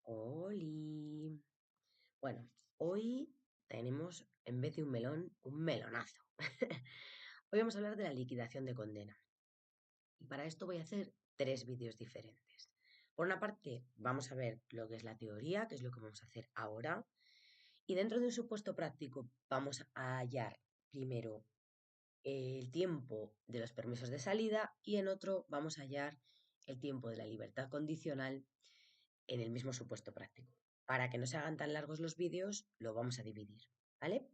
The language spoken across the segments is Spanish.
Oli. Bueno, hoy tenemos, en vez de un melón, un melonazo. Hoy vamos a hablar de la liquidación de condena. Y para esto voy a hacer 3 vídeos diferentes. Por una parte, vamos a ver lo que es la teoría, que es lo que vamos a hacer ahora. Y dentro de un supuesto práctico, vamos a hallar primero el tiempo de los permisos de salida y en otro vamos a hallar el tiempo de la libertad condicional en el mismo supuesto práctico. Para que no se hagan tan largos los vídeos, lo vamos a dividir, ¿vale?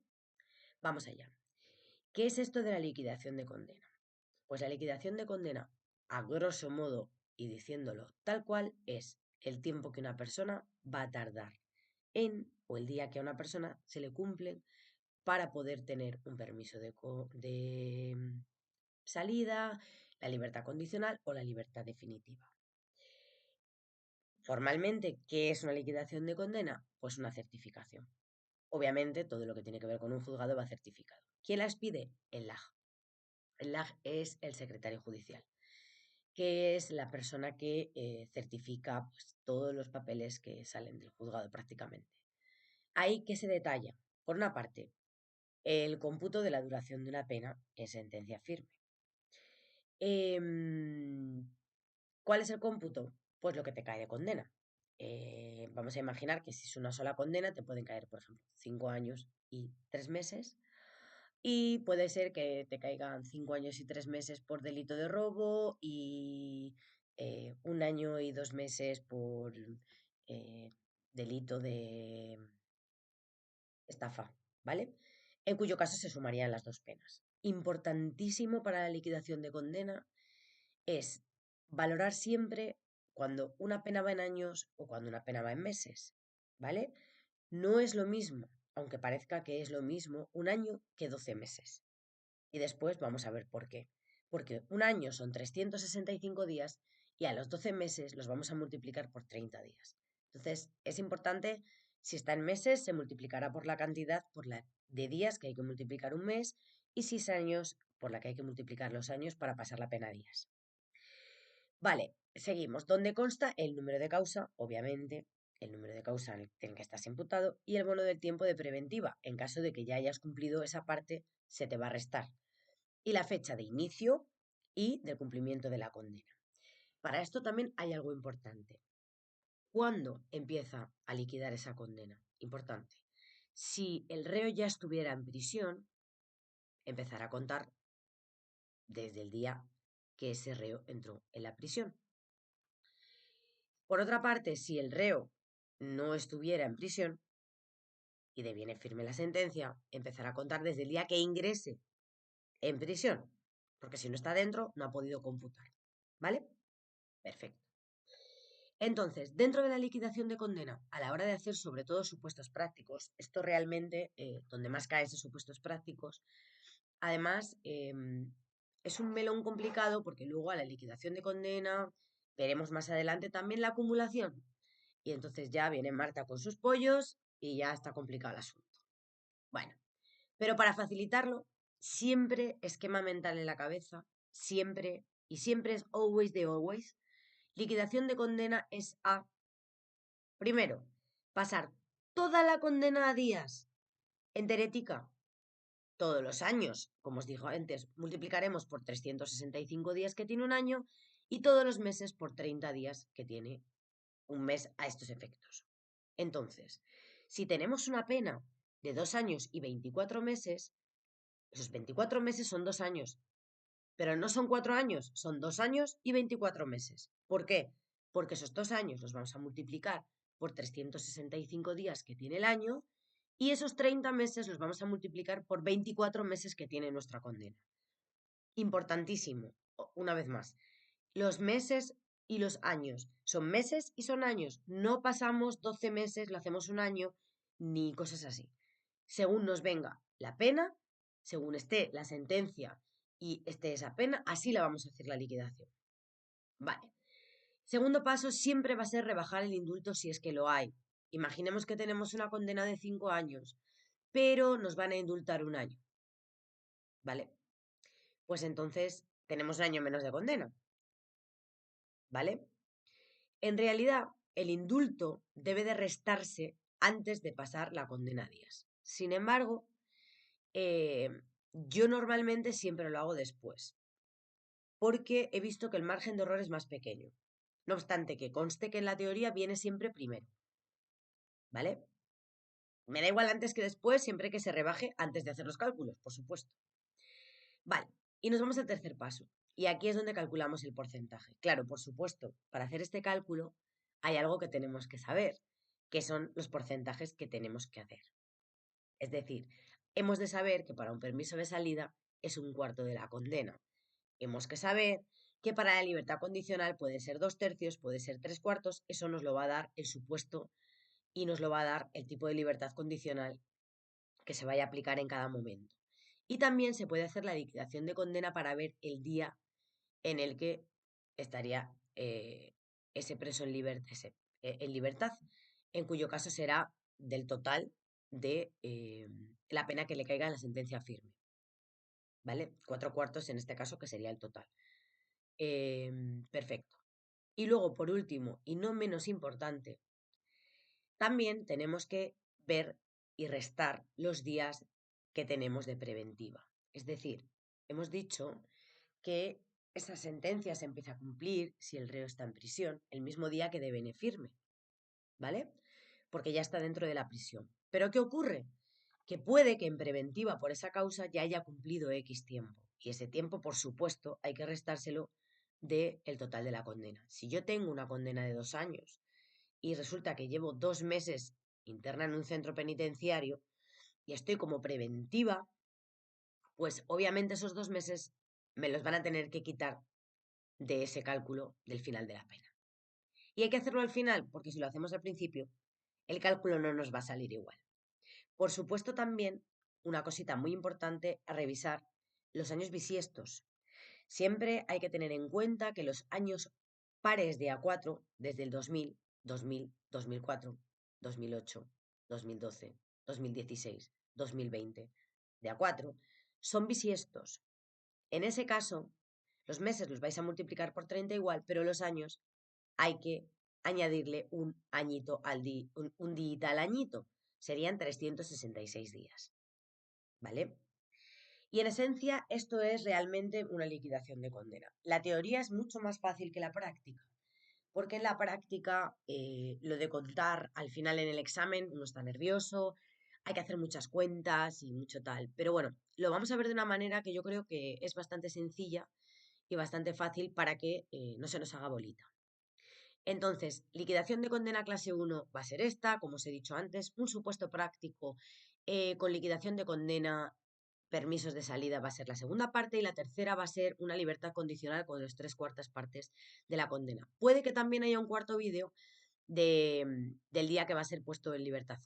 Vamos allá. ¿Qué es esto de la liquidación de condena? Pues la liquidación de condena, a grosso modo y diciéndolo tal cual, es el tiempo que una persona va a tardar o el día que a una persona se le cumple para poder tener un permiso de salida, la libertad condicional o la libertad definitiva. Formalmente, ¿qué es una liquidación de condena? Pues una certificación. Obviamente, todo lo que tiene que ver con un juzgado va certificado. ¿Quién las pide? El LAJ. El LAJ es el secretario judicial, que es la persona que certifica pues, todos los papeles que salen del juzgado prácticamente. Ahí que se detalla, por una parte, el cómputo de la duración de una pena en sentencia firme. ¿Cuál es el cómputo? Pues lo que te cae de condena. Vamos a imaginar que si es una sola condena te pueden caer, por ejemplo, 5 años y 3 meses. Y puede ser que te caigan 5 años y 3 meses por delito de robo y 1 año y 2 meses por delito de estafa, ¿vale? En cuyo caso se sumarían las 2 penas. Importantísimo para la liquidación de condena es valorar siempre cuando una pena va en años o cuando una pena va en meses, ¿vale? No es lo mismo, aunque parezca que es lo mismo, un año que 12 meses. Y después vamos a ver por qué. Porque un año son 365 días y a los 12 meses los vamos a multiplicar por 30 días. Entonces, es importante, si está en meses, se multiplicará por la cantidad de días que hay que multiplicar un mes y si es años, por la que hay que multiplicar los años para pasar la pena a días. Vale, seguimos. Donde consta el número de causa, obviamente, el número de causa en el que estás imputado y el bono del tiempo de preventiva. En caso de que ya hayas cumplido esa parte, se te va a restar. Y la fecha de inicio y del cumplimiento de la condena. Para esto también hay algo importante. ¿Cuándo empieza a liquidar esa condena? Importante. Si el reo ya estuviera en prisión, empezará a contar desde el día que ese reo entró en la prisión. Por otra parte, si el reo no estuviera en prisión y deviene firme la sentencia, empezará a contar desde el día que ingrese en prisión, porque si no está dentro, no ha podido computar. ¿Vale? Perfecto. Entonces, dentro de la liquidación de condena, a la hora de hacer sobre todo supuestos prácticos, esto realmente, donde más cae es supuestos prácticos, además, es un melón complicado porque luego a la liquidación de condena veremos más adelante también la acumulación. Y entonces ya viene Marta con sus pollos y ya está complicado el asunto. Bueno, pero para facilitarlo, siempre esquema mental en la cabeza, siempre, y siempre es always de always, liquidación de condena es a, primero, pasar toda la condena a días, enterética, todos los años, como os digo antes, multiplicaremos por 365 días que tiene un año y todos los meses por 30 días que tiene un mes a estos efectos. Entonces, si tenemos una pena de 2 años y 24 meses, esos 24 meses son 2 años, pero no son 4 años, son 2 años y 24 meses. ¿Por qué? Porque esos 2 años los vamos a multiplicar por 365 días que tiene el año y esos 30 meses los vamos a multiplicar por 24 meses que tiene nuestra condena. Importantísimo, una vez más, los meses y los años. Son meses y son años. No pasamos 12 meses, lo hacemos un año, ni cosas así. Según nos venga la pena, según esté la sentencia y esté esa pena, así la vamos a hacer la liquidación. Vale. Segundo paso siempre va a ser rebajar el indulto si es que lo hay. Imaginemos que tenemos una condena de 5 años, pero nos van a indultar un año. ¿Vale? Pues entonces tenemos un año menos de condena. ¿Vale? En realidad, el indulto debe de restarse antes de pasar la condena a días. Sin embargo, yo normalmente siempre lo hago después, porque he visto que el margen de error es más pequeño. No obstante, que conste que en la teoría viene siempre primero, ¿vale? Me da igual antes que después, siempre que se rebaje antes de hacer los cálculos, por supuesto. Vale, y nos vamos al tercer paso. Y aquí es donde calculamos el porcentaje. Claro, por supuesto, para hacer este cálculo hay algo que tenemos que saber, que son los porcentajes que tenemos que hacer. Es decir, hemos de saber que para un permiso de salida es un cuarto de la condena. Hemos que saber que para la libertad condicional puede ser 2/3, puede ser 3/4, eso nos lo va a dar el supuesto y nos lo va a dar el tipo de libertad condicional que se vaya a aplicar en cada momento. Y también se puede hacer la liquidación de condena para ver el día en el que estaría ese preso en libertad, en cuyo caso será del total de la pena que le caiga en la sentencia firme. ¿Vale? 4/4 en este caso, que sería el total. Perfecto. Y luego, por último, y no menos importante, también tenemos que ver y restar los días que tenemos de preventiva. Es decir, hemos dicho que esa sentencia se empieza a cumplir si el reo está en prisión el mismo día que debe firme, ¿vale? Porque ya está dentro de la prisión. ¿Pero qué ocurre? Que puede que en preventiva por esa causa ya haya cumplido X tiempo. Y ese tiempo, por supuesto, hay que restárselo del total de la condena. Si yo tengo una condena de 2 años y resulta que llevo 2 meses interna en un centro penitenciario y estoy como preventiva, pues obviamente esos 2 meses me los van a tener que quitar de ese cálculo del final de la pena. Y hay que hacerlo al final, porque si lo hacemos al principio, el cálculo no nos va a salir igual. Por supuesto, también una cosita muy importante a revisar, los años bisiestos. Siempre hay que tener en cuenta que los años pares de A4, desde el 2000, 2000, 2004, 2008, 2012, 2016, 2020, de A4, son bisiestos. En ese caso, los meses los vais a multiplicar por 30 igual, pero los años hay que añadirle un añito un día al añito. Serían 366 días. ¿Vale? Y en esencia, esto es realmente una liquidación de condena. La teoría es mucho más fácil que la práctica, porque en la práctica lo de contar al final en el examen uno está nervioso, hay que hacer muchas cuentas y mucho tal. Pero bueno, lo vamos a ver de una manera que yo creo que es bastante sencilla y bastante fácil para que no se nos haga bolita. Entonces, liquidación de condena clase 1 va a ser esta, como os he dicho antes, un supuesto práctico con liquidación de condena, permisos de salida va a ser la segunda parte y la tercera va a ser una libertad condicional con las 3/4 partes de la condena. Puede que también haya un cuarto vídeo del día que va a ser puesto en libertad.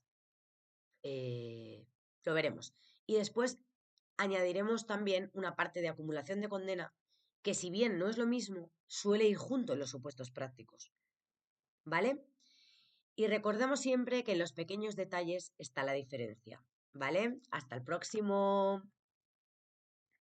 Lo veremos. Y después añadiremos también una parte de acumulación de condena que, si bien no es lo mismo, suele ir junto en los supuestos prácticos. ¿Vale? Y recordemos siempre que en los pequeños detalles está la diferencia, ¿vale? Hasta el próximo.